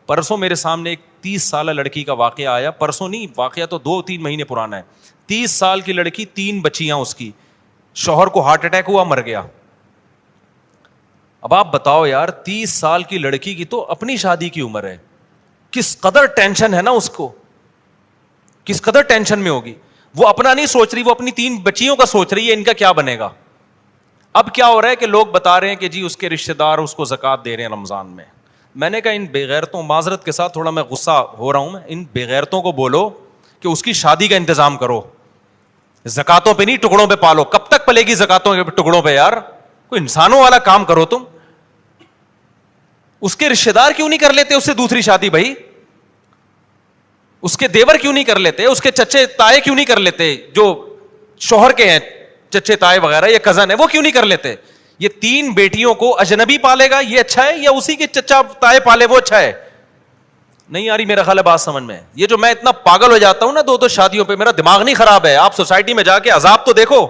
پرسوں میرے سامنے ایک 30 سالہ لڑکی کا واقعہ آیا, پرسوں نہیں, واقعہ تو 2-3 مہینے پرانا ہے. 30 سال کی لڑکی, 3 بچیاں اس کی, شوہر کو ہارٹ اٹیک ہوا, مر گیا. اب آپ بتاؤ یار, 30 سال کی لڑکی کی تو اپنی شادی کی عمر ہے, کس قدر ٹینشن ہے نا اس کو, کس قدر ٹینشن میں ہوگی. وہ اپنا نہیں سوچ رہی, وہ اپنی 3 بچیوں کا سوچ رہی ہے, ان کا کیا بنے گا. اب کیا ہو رہا ہے کہ لوگ بتا رہے ہیں کہ جی اس کے رشتہ دار اس کو زکوٰۃ دے رہے ہیں رمضان میں. میں نے کہا ان بےغیرتوں, معذرت کے ساتھ تھوڑا میں غصہ ہو رہا ہوں, میں ان بےغیرتوں کو بولو کہ اس کی شادی کا انتظام کرو, زکاتوں پہ نہیں ٹکڑوں پہ پالو. کب تک پلے گی زکاتوں کے ٹکڑوں پہ یار, کوئی انسانوں والا کام کرو تم. اس کے رشتہ دار کیوں نہیں کر لیتے اس سے دوسری شادی بھائی, اس کے دیور کیوں نہیں کر لیتے, اس کے چچے تائے کیوں نہیں کر لیتے, جو شوہر کے ہیں چچے تائے وغیرہ, یہ کزن ہے, وہ کیوں نہیں کر لیتے. یہ 3 بیٹیوں کو اجنبی پالے گا یہ اچھا ہے, یا اسی کے چچا تائے پالے وہ اچھا ہے. نہیں آ رہی میرا خیال ہے بات سمجھ میں. یہ جو میں اتنا پاگل ہو جاتا ہوں نا 2 شادیوں پہ, میرا دماغ نہیں خراب ہے. آپ سوسائٹی میں جا کے عذاب تو دیکھو,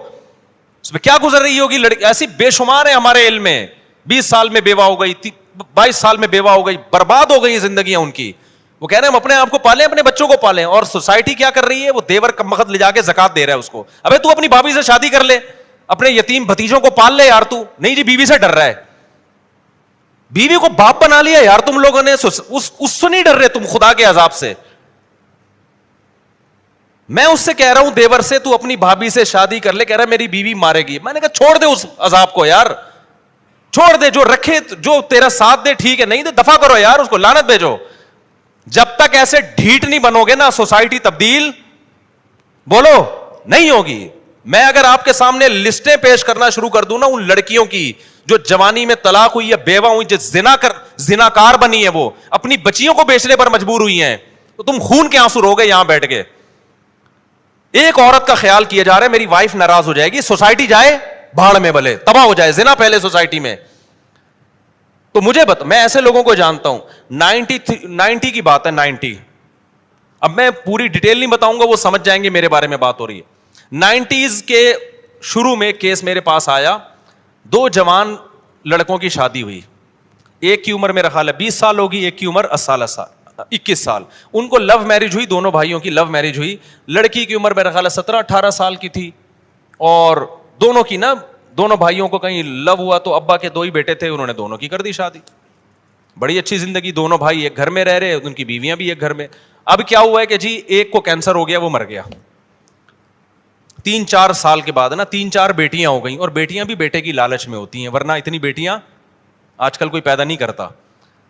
اس میں کیا گزر رہی ہوگی لڑکی. ایسی بے شمار ہے ہمارے علم میں, 20 سال میں بیوہ ہو گئی, 22 سال میں بیوہ ہو گئی, برباد ہو گئی زندگیاں ان کی. وہ کہہ رہے ہیں ہم اپنے آپ کو پالیں, اپنے بچوں کو پالیں, اور سوسائٹی کیا کر رہی ہے, وہ دیور کمبخت لے جا کے زکات دے رہا ہے اس کو. ابے تو اپنی بھابھی سے شادی کر لے, اپنے یتیم بھتیجوں کو پال لے یار. تو نہیں جی بیوی سے ڈر رہا ہے, بیوی کو باپ بنا لیا یار تم لوگوں نے, اس سے نہیں ڈر رہے تم خدا کے عذاب سے. میں اس سے کہہ رہا ہوں دیور سے, تو اپنی بھابھی سے شادی کر لے. کہہ رہا ہے میری بیوی مارے گی. میں نے کہا چھوڑ دے اس عذاب کو یار, چھوڑ دے, جو رکھے جو تیرا ساتھ دے ٹھیک ہے, نہیں دے دفع کرو یار, اس کو لعنت بھیجو. جب تک ایسے ڈھیٹ نہیں بنو گے نا, سوسائٹی تبدیل بولو نہیں ہوگی. میں اگر آپ کے سامنے لسٹیں پیش کرنا شروع کر دوں نا ان لڑکیوں کی جو جوانی میں طلاق ہوئی ہے, بیوہ ہوئی, جو زناکار بنی ہے, وہ اپنی بچیوں کو بیچنے پر مجبور ہوئی ہیں, تو تم خون کے آنسو رو گے یہاں بیٹھ کے. ایک عورت کا خیال کیا جا رہا ہے میری وائف ناراض ہو جائے گی, سوسائٹی جائے بھاڑ میں, بھلے تباہ ہو جائے, زنا پہلے سوسائٹی میں. تو مجھے میں ایسے لوگوں کو جانتا ہوں. 90 کی بات ہے, 90. اب میں پوری ڈیٹیل نہیں بتاؤں گا, وہ سمجھ جائیں گے میرے بارے میں بات ہو رہی ہے. 90s کے شروع میں کیس میرے پاس آیا, 2 جوان لڑکوں کی شادی ہوئی. ایک کی عمر میرا خیال ہے 20 سال ہوگی, ایک کی عمر 21 سال. ان کو لو میرج ہوئی, دونوں بھائیوں کی لو میرج ہوئی. لڑکی کی عمر میرا خیال ہے 17-18 سال کی تھی, اور دونوں کی نا, دونوں بھائیوں کو کہیں لو ہوا تو ابا کے 2 ہی بیٹے تھے, انہوں نے دونوں کی کر دی شادی. بڑی اچھی زندگی, دونوں بھائی ایک گھر میں رہ رہے, ان کی بیویاں بھی ایک گھر میں. اب کیا ہوا ہے کہ جی ایک کو کینسر ہو گیا, وہ مر گیا. 3-4 سال کے بعد نا 3-4 بیٹیاں ہو گئیں, اور بیٹیاں بھی بیٹے کی لالچ میں ہوتی ہیں, ورنہ اتنی بیٹیاں آج کل کوئی پیدا نہیں کرتا.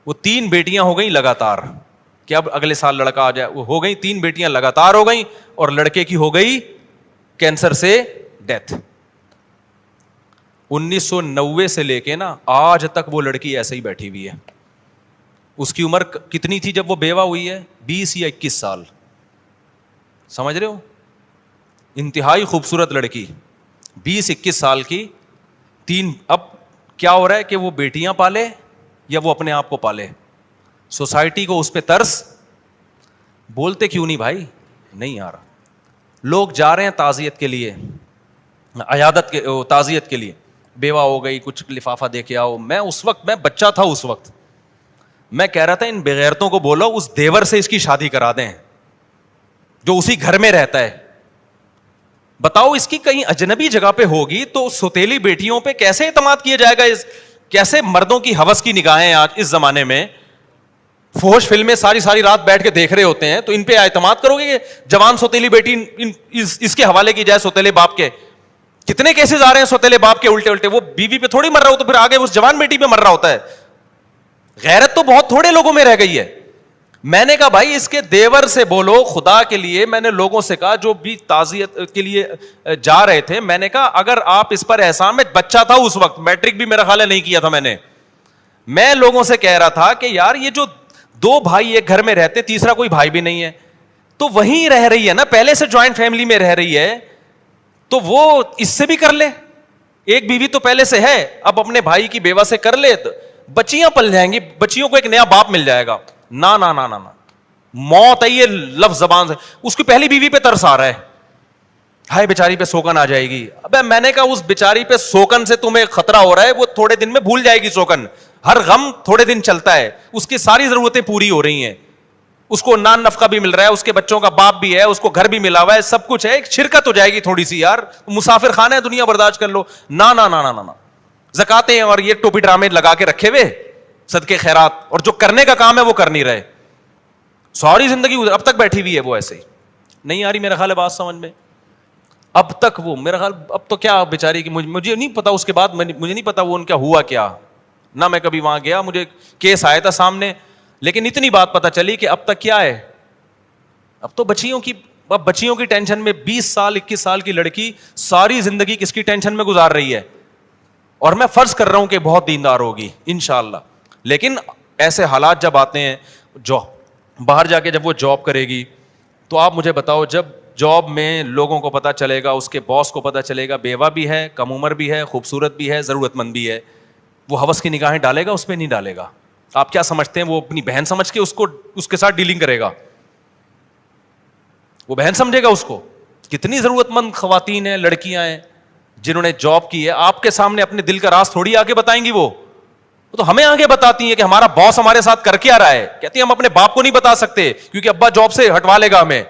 وہ 3 بیٹیاں ہو گئیں لگاتار, کہ اب اگلے سال لڑکا آ جائے. وہ ہو گئی 3 بیٹیاں لگاتار ہو گئیں, اور لڑکے کی ہو گئی کینسر سے ڈیتھ. 1990 سے لے کے نا آج تک وہ لڑکی ایسے ہی بیٹھی ہوئی ہے. اس کی عمر کتنی تھی جب وہ بیوہ ہوئی ہے؟ 20 یا 21 سال. سمجھ رہے ہو, انتہائی خوبصورت لڑکی, 20-21 سال کی. 3 اب کیا ہو رہا ہے کہ وہ بیٹیاں پالے یا وہ اپنے آپ کو پالے. سوسائٹی کو اس پہ ترس. بولتے کیوں نہیں بھائی؟ نہیں یار, لوگ جا رہے ہیں تعزیت کے لیے, عیادت کے, تعزیت کے لیے. بیوہ ہو گئی, کچھ لفافہ دے کے آؤ. میں اس وقت, میں بچہ تھا اس وقت, میں کہہ رہا تھا ان بغیرتوں کو بولو اس دیور سے اس کی شادی کرا دیں جو اسی گھر میں رہتا ہے. بتاؤ اس کی کہیں اجنبی جگہ پہ ہوگی تو سوتیلی بیٹیوں پہ کیسے اعتماد کیا جائے گا؟ کیسے مردوں کی ہوس کی نگاہیں آج اس زمانے میں, فحش فلمیں ساری رات بیٹھ کے دیکھ رہے ہوتے ہیں, تو ان پہ اعتماد کرو گے کہ جوان سوتیلی بیٹی اس کے حوالے کی جائے سوتیلے باپ کے؟ کتنے کیسز آ رہے ہیں سوتیلے باپ کے الٹے. وہ بیوی پہ تھوڑی مر رہا ہو تو پھر آگے اس جوان بیٹی پہ مر رہا ہوتا ہے. غیرت تو بہت تھوڑے لوگوں میں رہ گئی ہے. میں نے کہا بھائی اس کے دیور سے بولو خدا کے لیے. میں نے لوگوں سے کہا جو بھی تعزیت کے لیے جا رہے تھے, میں نے کہا اگر آپ اس پر احسان, میں بچہ تھا اس وقت, میٹرک بھی میرا خیال ہے نہیں کیا تھا میں لوگوں سے کہہ رہا تھا کہ یار یہ جو 2 بھائی ایک گھر میں رہتے, تیسرا کوئی بھائی بھی نہیں ہے, تو وہیں رہ رہی ہے نا, پہلے سے جوائنٹ فیملی میں رہ رہی ہے, تو وہ اس سے بھی کر لے. ایک بیوی تو پہلے سے ہے, اب اپنے بھائی کی بیوہ سے کر لے, بچیاں پل جائیں گی, بچیوں کو ایک نیا باپ مل جائے گا. نا موت ہے یہ لفظ زبان سے. اس کی پہلی بیوی پہ ترس آ رہا ہے, ہائے بیچاری پہ سوکن آ جائے گی. ابے میں نے کہا اس بیچاری پہ سوکن سے تمہیں خطرہ ہو رہا ہے, وہ تھوڑے دن میں بھول جائے گی سوکن. ہر غم تھوڑے دن چلتا ہے, اس کی ساری ضرورتیں پوری ہو رہی ہیں, اس کو نان نفقہ بھی مل رہا ہے, اس کے بچوں کا باپ بھی ہے, اس کو گھر بھی ملا ہوا ہے, سب کچھ ہے, ایک شرکت ہو جائے گی تھوڑی سی, یار مسافر خانہ ہے دنیا, برداشت کر لو. نا نا نا نا نا, زکاتیں اور یہ ٹوپی ڈرامے لگا کے رکھے ہوئے, صدقے خیرات, اور جو کرنے کا کام ہے وہ کر نہیں رہے. ساری زندگی اب تک بیٹھی ہوئی ہے وہ ایسے ہی. نہیں آ رہی میرا خیال ہے بات سمجھ میں؟ اب تک وہ میرا خیال, اب تو کیا بیچاری کی, مجھے نہیں پتا اس کے بعد, مجھے نہیں پتا وہ ان کا ہوا کیا, نہ میں کبھی وہاں گیا, مجھے کیس آیا تھا سامنے, لیکن اتنی بات پتا چلی کہ اب تک کیا ہے, اب تو بچیوں کی ٹینشن میں 20 سال 21 سال کی لڑکی ساری زندگی کس کی ٹینشن میں گزار رہی ہے. اور میں فرض کر رہا ہوں کہ بہت دیندار ہوگی انشاءاللہ, لیکن ایسے حالات جب آتے ہیں, جو باہر جا کے جب وہ جاب کرے گی, تو آپ مجھے بتاؤ, جب جاب میں لوگوں کو پتا چلے گا, اس کے باس کو پتا چلے گا, بیوہ بھی ہے, کم عمر بھی ہے, خوبصورت بھی ہے, ضرورت مند بھی ہے, وہ ہوس کی نگاہیں ڈالے گا, اس پہ نہیں ڈالے گا. آپ کیا سمجھتے ہیں, وہ اپنی بہن سمجھ کے اس کے ساتھ ڈیلنگ کرے گا؟ وہ بہن سمجھے گا اس کو؟ کتنی ضرورت مند خواتین ہیں, لڑکیاں ہیں جنہوں نے جاب کی ہے, آپ کے سامنے اپنے دل کا راز تھوڑی آگے بتائیں گی. وہ تو ہمیں آگے بتاتی ہیں کہ ہمارا باس ہمارے ساتھ کر کے آ رہا ہے. کہتی ہیں ہم اپنے باپ کو نہیں بتا سکتے کیونکہ ابا جاب سے ہٹوا لے گا ہمیں,